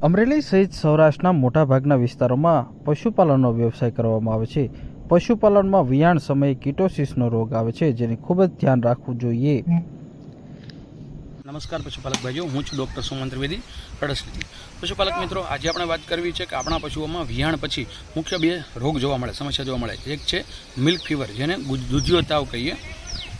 અમરેલી સહિત સૌરાષ્ટ્રના મોટાભાગના વિસ્તારોમાં પશુપાલનનો વ્યવસાય કરવામાં આવે છે। પશુપાલનમાં વિયાણ સમયે કીટોસિસનો રોગ આવે છે, જેને ખૂબ જ ધ્યાન રાખવું જોઈએ। નમસ્કાર પશુપાલક ભાઈઓ, હું છું ડૉક્ટર સુમન ત્રિવેદી, રડસલી। પશુપાલક મિત્રો, આજે આપણે વાત કરવી છે કે આપણા પશુઓમાં વિયાણ પછી મુખ્ય બે રોગ જોવા મળે, સમસ્યા જોવા મળે। એક છે મિલ્ક ફીવર, જેને દૂધિયો તાવ કહીએ,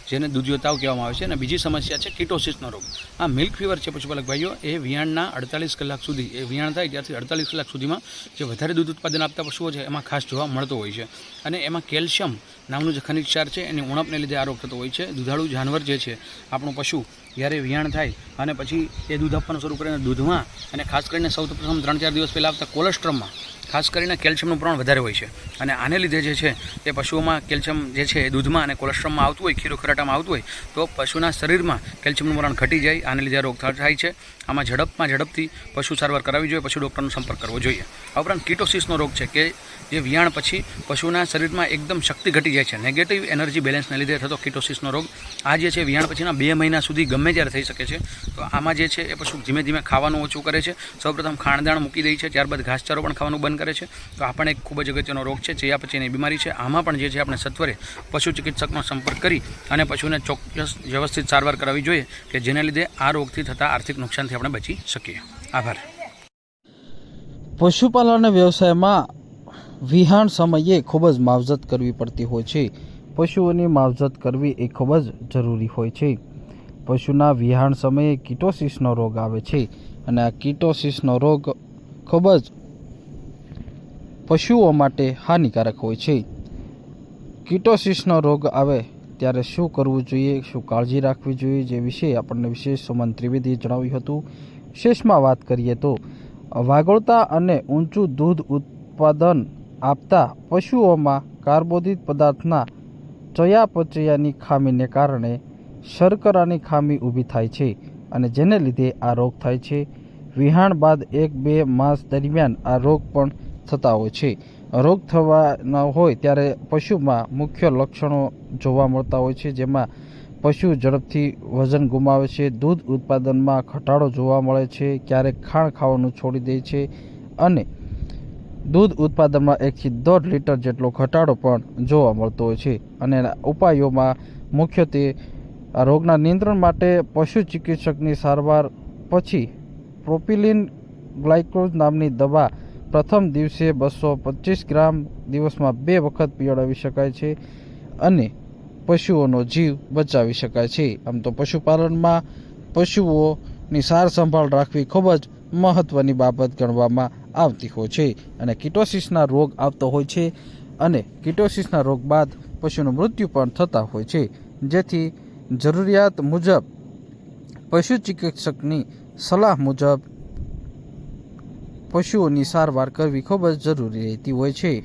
જેને દૂધિયો તાવ કહેવામાં આવે છે, અને બીજી સમસ્યા છે કીટોસિસનો રોગ। આ મિલ્ક ફીવર છે પશુપાલક ભાઈઓ, એ વિયાણના 48 કલાક સુધી, એ વિયાણ થાય ત્યારથી 48 કલાક સુધીમાં જે વધારે દૂધ ઉત્પાદન આપતા પશુઓ છે એમાં ખાસ જોવા મળતો હોય છે। અને એમાં કેલ્શિયમ નામનું જે ખનિજ ક્ષાર છે એની ઉણપને લીધે આ રોગ થતો હોય છે। દુધાળુ જાનવર જે છે આપણું પશુ, જ્યારે વિયાણ થાય અને પછી એ દૂધ આપવાનું શરૂ કરીને દૂધમાં, અને ખાસ કરીને સૌપ્રથમ 3-4 દિવસ પહેલાં આવતા કોલેસ્ટ્રોમમાં ખાસ કરીને કેલ્શિયમનું પ્રમાણ વધારે હોય છે। અને આને લીધે જે છે એ પશુઓમાં કેલ્શિયમ જે છે એ દૂધમાં અને કોલેસ્ટ્રોમમાં આવતું હોય, ખીરો ખરાટામાં આવતું હોય, તો પશુના શરીરમાં કેલ્શિયમનું પ્રમાણ ઘટી જાય। આને લીધે રોગ થાય છે। આમાં ઝડપથી પશુ સારવાર કરાવવી જોઈએ, પશુ ડૉક્ટરનો સંપર્ક કરવો જોઈએ। આ ઉપરાંત કીટોસિસનો રોગ છે કે જે વિયાણ પછી પશુના શરીરમાં એકદમ શક્તિ ઘટી જાય છે, નેગેટિવ એનર્જી બેલેન્સને લીધે થતો કીટોસિસનો રોગ। આ જે છે વિયાણ પછીના 2 મહિના સુધી ગમે ત્યારે થઈ શકે છે। તો આમાં જે છે એ પશુ ધીમે ધીમે ખાવાનું ઓછું કરે છે, સૌપ્રથમ ખાણદાણ મૂકી દે છે, ત્યારબાદ ઘાસચારો પણ ખાવાનું બંધ કરે છે। તો આ પણ એક ખૂબ જ અગત્યનો રોગ છે, ચયા પછીની બીમારી છે। આમાં પણ જે છે આપણે સત્વરે પશુ ચિકિત્સકનો સંપર્ક કરી અને પશુને ચોક્કસ વ્યવસ્થિત સારવાર કરાવવી જોઈએ, કે જેને લીધે આ રોગથી થતા આર્થિક નુકસાનથી આપણે બચી શકીએ। આભાર। પશુપાલન વ્યવસાયમાં વિહાણ સમયે ખૂબ જ માવજત કરવી પડતી હોય છે। પશુઓની માવજત કરવી એ ખૂબ જ જરૂરી હોય છે। પશુના વિહાણ સમયે કીટોસિસનો રોગ આવે છે, અને આ કીટોસિસનો રોગ ખૂબ જ પશુઓ માટે હાનિકારક હોય છે। કીટોસિસનો રોગ આવે ત્યારે શું કરવું જોઈએ, શું કાળજી રાખવી જોઈએ, જે વિશે આપણને વિશેષ સુમન ત્રિવેદીએ જણાવ્યું હતું। વિશેષમાં વાત કરીએ તો વાગોળતા અને ઊંચું દૂધ ઉત્પાદન આપતા પશુઓમાં કાર્બોદિત પદાર્થના ચયાપચયની ખામીને કારણે શર્કરાની ખામી ઊભી થાય છે, અને જેને લીધે આ રોગ થાય છે। વિહાણ બાદ 1-2 માસ દરમિયાન આ રોગ પણ થતા હોય છે। રોગ થવાના હોય ત્યારે પશુમાં મુખ્ય લક્ષણો જોવા મળતા હોય છે, જેમાં પશુ ઝડપથી વજન ગુમાવે છે, દૂધ ઉત્પાદનમાં ઘટાડો જોવા મળે છે, ક્યારેક ખાણ ખાવાનું છોડી દે છે, અને દૂધ ઉત્પાદનમાં 1 થી 1.5 લીટર જેટલો ઘટાડો પણ જોવા મળતો હોય છે। અને એના ઉપાયોમાં મુખ્યત્વે આ રોગના નિયંત્રણ માટે પશુ ચિકિત્સકની સારવાર પછી પ્રોપિલિન ગ્લાયકોઝ નામની દવા પ્રથમ દિવસે 225 ગ્રામ દિવસમાં 2 વખત પીવડાવી શકાય છે, અને પશુઓનો જીવ બચાવી શકાય છે। આમ તો પશુપાલનમાં પશુઓની સાર સંભાળ રાખવી ખૂબ જ મહત્ત્વની બાબત ગણવામાં આવતી હોય છે। અને કીટોસિસના રોગ આવતો હોય છે, અને કીટોસિસના રોગ બાદ પશુનું મૃત્યુ પણ થતા હોય છે, જેથી જરૂરિયાત મુજબ પશુ ચિકિત્સકની સલાહ મુજબ પશુઓની સારવાર કરવી ખૂબ જ જરૂરી રહેતી હોય છે।